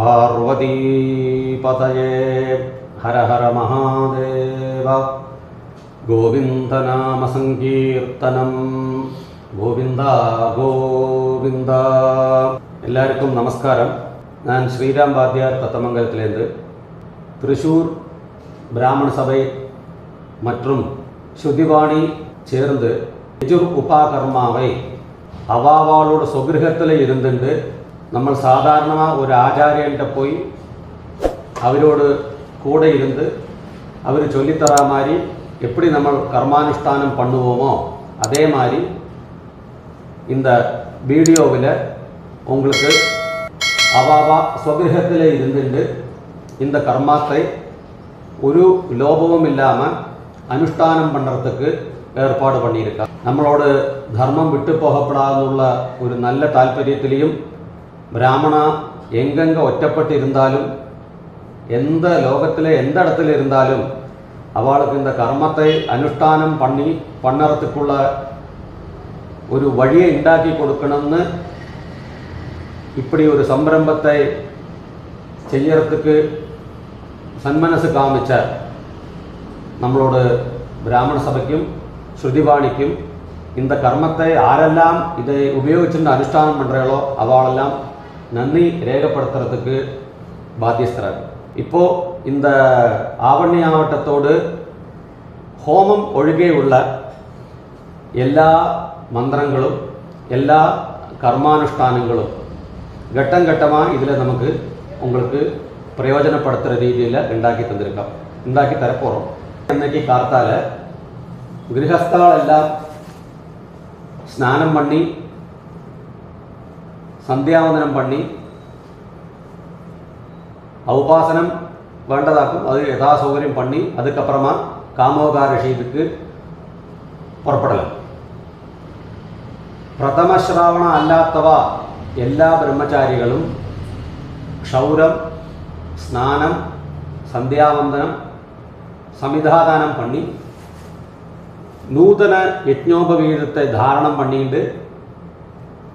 പാർവതീപതയേ ഹര ഹര മഹാദേവ. ഗോവിന്ദനാമസങ്കീർത്തനം ഗോവിന്ദ ഗോവിന്ദ. എല്ലാവർക്കും നമസ്കാരം. ഞാൻ ശ്രീരാം വാദ്യാർ തത്തമംഗലത്തിലേത്. തൃശ്ശൂർ பிராமண சபை மற்றும் ஸ்ருதிவாணி சேர்ந்து யஜுர் உபாகர்மாவை அவாவாளோட സ്വഗൃഹത്തിൽ ഇരുന്നുണ്ട് നമ്മൾ സാധാരണமாக ഒരു ആചാര്യൻ്റെ പോയി അവരോട് കൂടെ ഇരുന്ന് അവർ ചൊല്ലിത്തരാ மாதிரி எப்படி നമ്മൾ കർമാനുഷ്ഠാനം பண்ணுவோமோ அதே மாதிரி இந்த வீடியோவில் உங்களுக்கு அவாவா സ്വഗൃഹത്തിൽ ഇരുന്നുണ്ട് இந்த கர்மாத்தை ஒரு லோபமும் இல்லாமல் அனுஷ்டானம் பண்ணுறதுக்கு ஏற்பாடு பண்ணியிருக்காங்க. നമ്മളോട് ധർമ്മം വിട്ടുപോകപ്പെടാന്നുള്ള ഒരു നല്ല താല്പര്യത്തിലും ബ്രാഹ്മണ എങ്കെങ്ക ഒറ്റപ്പെട്ടിരുന്നാലും എന്ത് ലോകത്തിലെ എന്തടത്തിലിരുന്നാലും അവൾക്ക് இந்த കർമ്മത്തെ അനുഷ്ഠാനം പണ്ണറത്തുക്കുള്ള ഒരു വഴിയെ ഉണ്ടാക്കി കൊടുക്കണമെന്ന് இப்படி ஒரு സംരംഭത്തെ ചെയ്യறதுக்கு സന്മനസ് കാമിച്ച നമ്മളോട് ബ്രാഹ്മണ സഭയ്ക്കും ശ്രുതിവാണിക്കും இந்த கர்மத்தை யாரெல்லாம் இதை உபயோகிச்சுட்டு அனுஷ்டானம் பண்ணுறாங்களோ அவளெல்லாம் நன்றி ரேகப்படுத்துறதுக்கு பாத்தியஸ்தராங்க. இப்போது இந்த ஆவணி ஆவட்டத்தோடு ஹோமம் ஒழுகே உள்ள எல்லா மந்திரங்களும் எல்லா கர்மானுஷ்டானங்களும் கட்டம் கட்டமாக இதில் நமக்கு உங்களுக்கு பிரயோஜனப்படுத்துகிற ரீதியில் ഉണ്ടാക്കി തരപ്പോகிறோம். இன்னைக்கு கார்த்தால ഗൃഹസ്ഥാളെല്ലാം സ്നാനം பண்ணி സന്ധ്യാവന്ദനം பண்ணி ஔபாசனம் வேண்டதாக்கும் அது யதாசௌகரியம் பண்ணி அதுக்கப்புறமா காமோகாரிஷீதுக்கு புறப்படலாம். പ്രഥമ ശ്രാവണ അല്ലാത്തവ എല്ലാ ബ്രഹ്മചാരികളും ക്ഷൗരം, സ്നാനം, സന്ധ്യാവന്ദനം, സമിധാദാനം பண்ணி நூதன யஜ்ஞோபவீதத்தை தாரணம் பண்ணிட்டு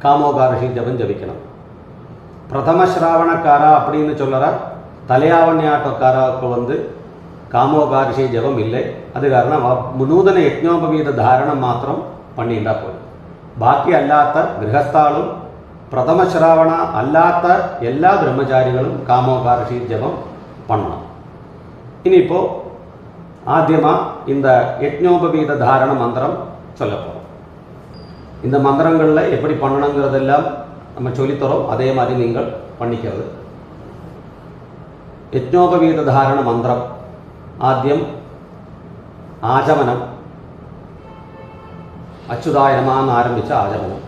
காமோகாரிஷி ஜபம் ஜபிக்கணும். பிரதம ஸ்ராவணக்காரா அப்படின்னு சொல்லுற தலையாவண்யாட்டக்காராவுக்கு காமோகாரிஷி ஜபம் இல்லை. அது காரணம் நூதன யஜ்ஞோபவீத தாரணம் மாத்திரம் பண்ணிட்டா போதும். ബാക്കി അല്ലാത്ത ഗൃഹസ്ഥാളും പ്രഥമ ശ്രാവണ അല്ലാത്ത എല്ലാ ബ്രഹ്മചാരികളും കാമോകാരിഷി ജപം பண்ணணும். ഇനിയിപ്പോൾ ஆத்தியமாக இந்த யஜ்ஞோபவீத தாரண மந்திரம் சொல்ல போகிறோம். இந்த மந்திரங்களில் எப்படி பண்ணணுங்கிறதெல்லாம் நம்ம சொல்லித்தரோம். அதே மாதிரி நீங்கள் பண்ணிக்கிறது. யஜ்ஞோபவீத தாரண மந்திரம் ஆദ്യം ஆஜமனம், அச்சுதாய நமன்னு ஆரம்பித்த ஆஜமனம்.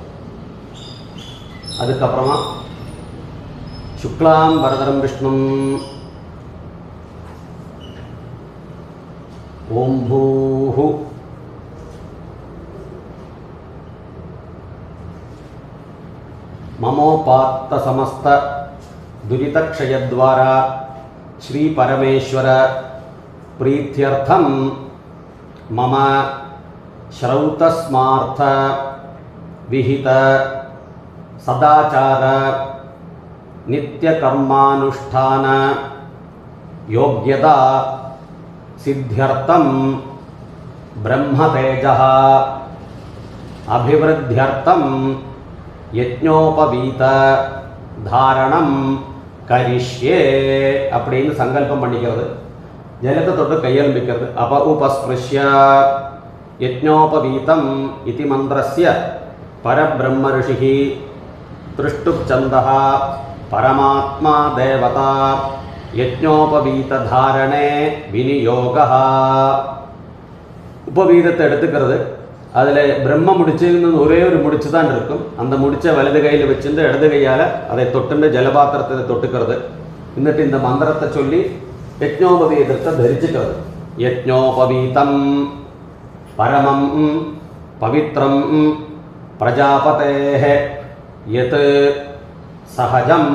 அதுக்கப்புறமா சுக்லாம் வரதரம் விஷ்ணும் ஓம் பூஹு மமோபாத்த சமஸ்த துரிதக்ஷயத்வாரா ஸ்ரீ பரமேஸ்வர பிரீத்யர்த்தம் மம ஸ்ரௌதஸ்மார்த்த விஹித சதாச்சார நித்யகர்மானுஷ்டான யோக்யதா சித்தியர்த்தம் பிரம்மதேஜः அபிவிருத்தியர்த்தம் யஜ்ஞோபவீத தாரணம் கரிஷ்யே அப்படின்னு சங்கல்பம் பண்ணிக்கிறது. ஜலத்தை தொட்டு கையெழும்பிக்கிறது. உபஸ்பிருஷ்ய யஜ்ஞோபவீதம் இதி மந்திரஸ்ய பரபிரம்ம ரிஷிஹி திருஷ்டுப்சந்தः பரமாத்மா தேவதா யஜ்ஞோபவீத தாரணே விநியோகா. உபவீதத்தை எடுத்துக்கிறது. அதில் பிரம்ம முடிச்சுன்னு ஒரே ஒரு முடிச்சு தான் இருக்கும். அந்த முடிச்சை வலது கையில் வச்சுட்டு இடது கையால் அதை தொட்டுண்டு ஜலபாத்திரத்தை தொட்டுக்கிறது. എന്നിട്ട് இந்த மந்திரத்தை சொல்லி யஜ்ஞோபவீதத்தை தரிச்சுக்கிறது. யஜ்ஞோபவீதம் பரமம் பவித்ரம் பிரஜாபதேஹ யத் சஹஜம்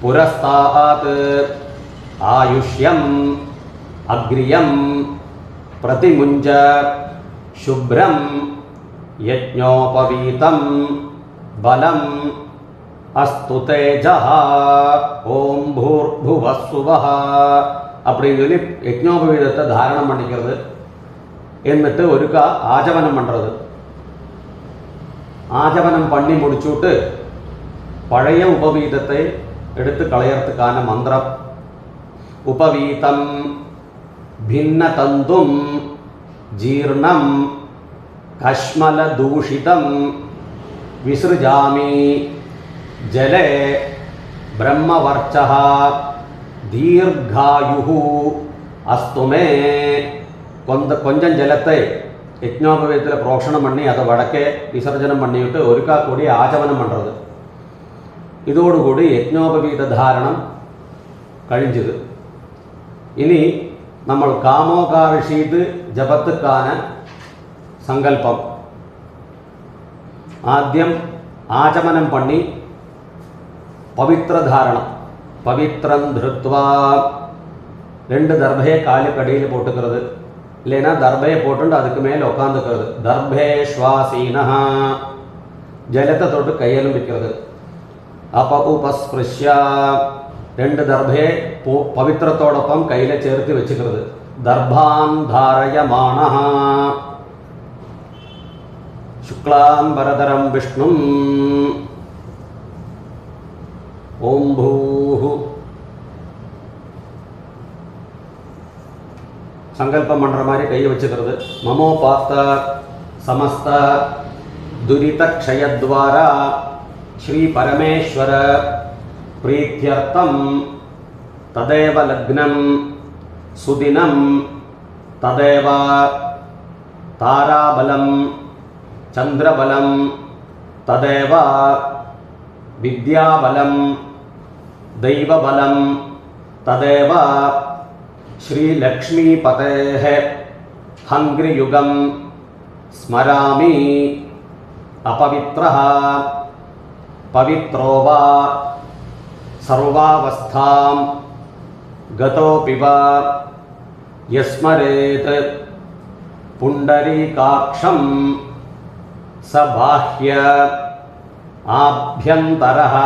புரஸ்தாத் ஆயுஷ்யம் அக்ரியம் பிரதிமுஞ்ச சுப்ரம் யஜ்ஞோபவீதம் பலம் அஸ்து தேஜஹ ஓம் பூர்புவஸ்ஸுவஹ அப்படின்னு சொல்லி யஜ்ஞோபவீதத்தை தாரணம் பண்ணிக்கிறது. എന്നിട്ട് ஒருக்கா ஆஜவனம் பண்ணுறது. ஆஜவனம் பண்ணி முடிச்சுட்டு பழைய உபவீதத்தை எடுத்து களையறதுக்கான மந்திரம் உபவீதம் ഭിന്നതന്തും ജീർണം കശ്മലദൂഷിതം വിസൃജാമി ജലേ ബ്രഹ്മവർച്ചഃ ദീർഘായുഃ അസ്തു മേ. கொஞ்சம் ஜலத்தை யஜ்ஞோபவீதத்தில் புரோஷணம் பண்ணி அதை வடக்கே விசர்ஜனம் பண்ணிவிட்டு ஒருக்கா கூடி ஆஜவனம் பண்ணுறது. இதோடுകൂടി യജ്ഞോപവീത ധാരണം കഴിഞ്ഞത്. ഇനി നമ്മൾ കാമോകാർഷീത് ജപത്തുക്കാന സങ്കല്പം. ആദ്യം ആചമനം പണി പവിത്രധാരണം. പവിത്രം ധൃത്വാ 2 தர்பையை காலுக்கடியில் போட்டுக்கிறது. இல்லைன்னா தர்பையை போட்டுண்டு அதுக்கு மேலே உட்காந்துக்கிறது. தர்பே ஸ்வாசீனா ஜலத்தை தொட்டு கையிலும் வைக்கிறது. അപഉപസ്പൃശ്യ 2 ദർഭയെ പവിത്രത്തോടൊപ്പം കയ്യിലെ ചേർത്ത് വെച്ചുക്கிறது. ദർഭാൻ ധാരയമാണഃ ശുക്ലാംബരധരം വിഷ്ണും ഓം ഭൂഃ. സങ്കല്പം பண்ணுற மாதிரி கையை வச்சுக்கிறது. மமோபாத்த സമസ്ത ദുരിതക്ഷയദ്വാരാ श्री परमेश्वर प्रीत्यर्थम तदेव लग्नं सुदिनं तदेव ताराबलं चंद्रबलं तदेव विद्याबलं दैवबलं तदेव श्रीलक्ष्मीपतेः हंग्रियुगं स्मरामि. अपवित्रः पवित्रो वा सर्वावस्थां गतोऽपि वा यस्मरेत् पुण्डरीकाक्षं स बाह्य आभ्यन्तरः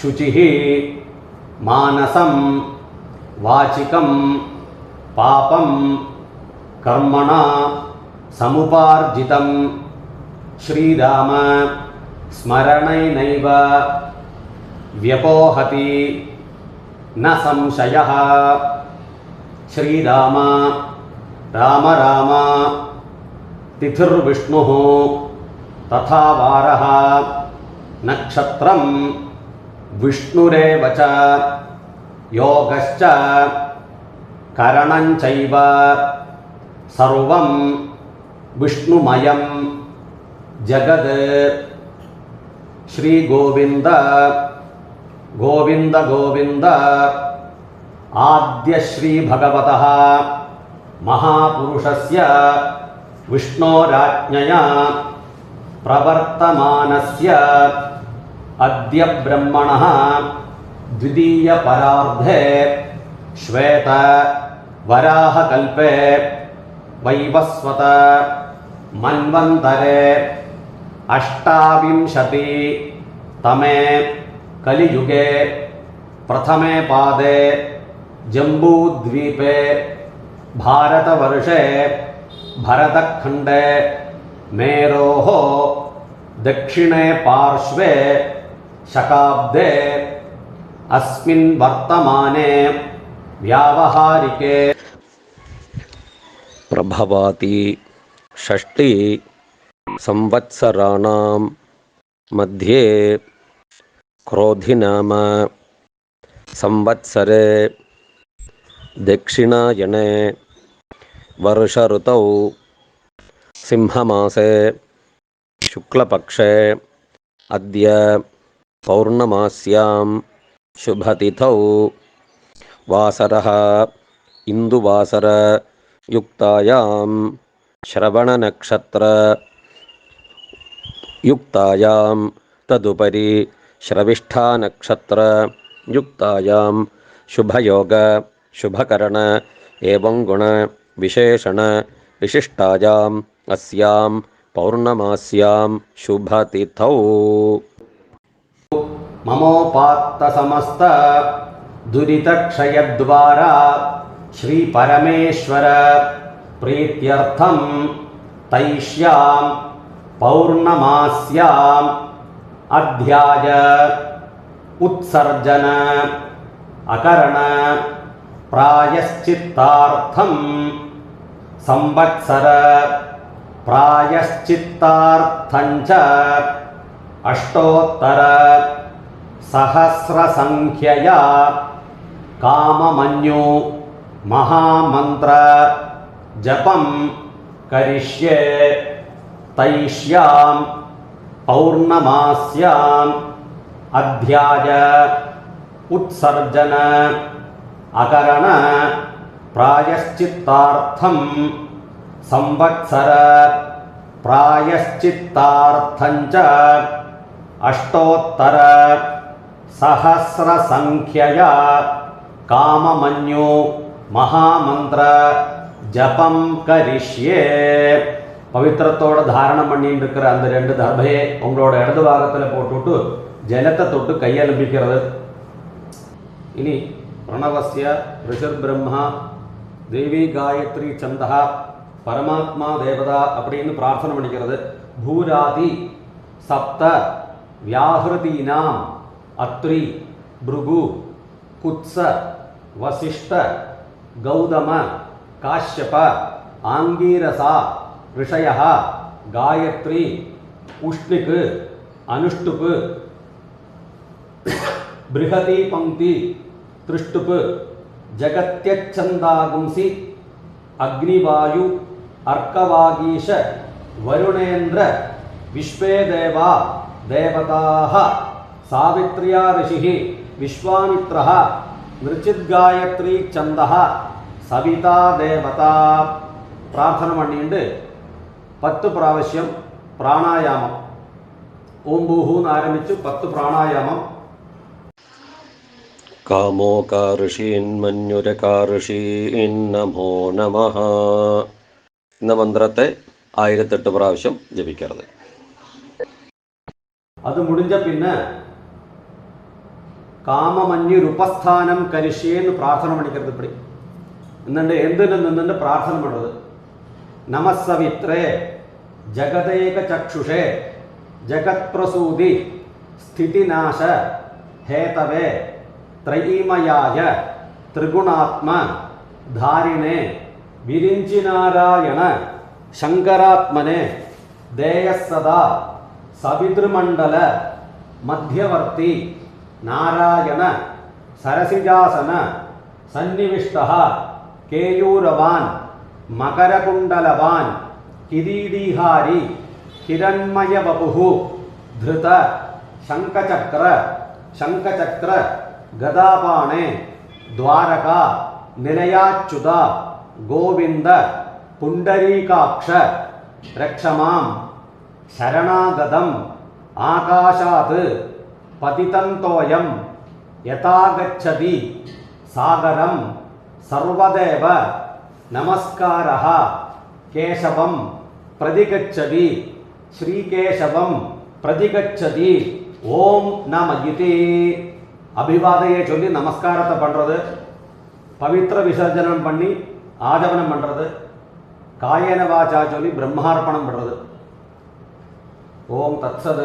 शुचिः मानसं वाचिकं पापं कर्मणा समुपार्जितं श्रीराम स्मरणैनैव व्यपोहति न संशयः. श्रीराम राम राम तिथिर्विष्णुः तथा वारः नक्षत्रं विष्णुरेव च योगश्च करणं चैव सर्वं विष्णुमयं जगत्. श्री गोविंद गोविंद गोविंद आद्य श्री भगवतः महापुरुषस्य विष्णोराज्ञया प्रवर्तमानस्य अद्य ब्रह्मणः द्वितीय परार्धे श्वेत वराहकल्पे वैवस्वत मन्वन्तरे 28 तमे कलियुगे प्रथमे पादे जम्बूद्वीपे भारतवर्षे भरतखण्डे मेरोः दक्षिणे पार्श्वे शकाब्दे अस्मिन् वर्तमाने व्यावहारिके प्रभवाति षष्ठी संवत्सराणां मध्ये क्रोधिनाम संवत्सरे दक्षिणायने वर्षऋतौ सिंहमासे शुक्लपक्षे अद्य पौर्णमास्यां शुभतिथौ वासरः इंदुवासर युक्तायां श्रवणनक्षत्र युक्तायां तदुपरि श्रविष्ठा नक्षत्र युक्तायां शुभयोग शुभकरण एवं गुण विशेषण विशिष्टायाम् अस्यां पौर्णमास्यां शुभतिथौ ममोपात्त समस्त दुरितक्षयद्वारा श्री परमेश्वर प्रीत्यर्थम तैष्याम पौर्णमास्याम अध्याय उत्सर्जन अकरण प्रायश्चित्तार्थम संवत्सर प्रायश्चित्तार्थंच अष्टोत्तर सहस्रसंख्यया काममन्यु महामंत्र जपं करिष्ये तैष्यां पौर्णमास्याम् अध्याय उत्सर्जन अकरण प्रायश्चित्तार्थं संवत्सर प्रायश्चित्तार्थंच अष्टोत्तर सहस्रसंख्यया काममन्यु महामंत्र जपम करिष्ये பவித்திரத்தோட தாரணம் பண்ணிட்டு இருக்கிற அந்த ரெண்டு தர்பையை உங்களோட இடது பாகத்தில் போட்டுவிட்டு ஜலத்தை தொட்டு கையெலும்பிக்கிறது. இனி பிரணவஸ்ய ரிஷர் பிரம்மா தேவி காயத்ரி சந்தா பரமாத்மா தேவதா அப்படின்னு பிரார்த்தனை பண்ணிக்கிறது. பூராதி சப்த வியாஹிருதீனாம் அத்ரி பிருகு குத்ஸ வசிஷ்ட கௌதம காஷ்யப ஆங்கீரசா ऋषयः गायत्री उष्णिक अनुष्टुप बृहती पंक्ति त्रिष्टुप जगत्यच्छन्दागुंसि अग्निवायु अर्कवागीश वरुणेन्द्र विश्वे देवा देवताः सावित्र्या ऋषिः विश्वामित्रः नृचिद्गायत्री छन्दः सविता देवता प्रार्थना पण्णिट्टु 10 പ്രാവശ്യം പ്രാണായാമം ഓം ഭൂഹൂന്ന് ആരംഭിച്ച് 10 പ്രാണായാമം. കാമോകാർഷീൻ മഞ്ഞുരകാർഷീൻ നമോ നമഃ എന്ന മന്ത്രത്തെ 1008 പ്രാവശ്യം ജപിക്കരുത്. അത് മുടിഞ്ഞ പിന്നെ കാമമഞ്ഞുരുപസ്ഥാനം കരിഷ്യേന്ന് പ്രാർത്ഥന പണിക്കരുത്. ഇപ്പടി എന്നിട്ട് എന്തിനു നിന്നിട്ട് പ്രാർത്ഥന പണത്. नमस्सवित्रे जगदेक चक्षुषे जगत्प्रसूदि स्थितिनाश हेतवे त्रयीमयाय त्रिगुणात्म धारिणे विरिञ्चिनारायण शंकरात्मने देयस्सदा सवितृमण्डल मध्यवर्ती नारायण सरसिजासन सन्निविष्टः केयूरवान् मकरकुंडलवान किरीडीहारी हिरण्मय वपुः धृत शंखचक्र गदापाणे द्वारका निलयाच्युत गोविंद पुंडरीकाक्ष रक्षमां शरणागतम आकाशात् पतितन्तोऽयं यथा गच्छति सागरं सर्वदेव नमस्कारः केशवं प्रतिगच्छति श्रीकेशवं प्रतिगच्छति ओम नम इति अभिवादये சொல்லி நமஸ்காரத்தை பண்றது. பவித்திர விசர்ஜனம் பண்ணி ஆஜவனம் பண்றது. காயேன வாச்சா சொல்லி பிரம்மார்ப்பணம் பண்றது. ஓம் தத்சத்.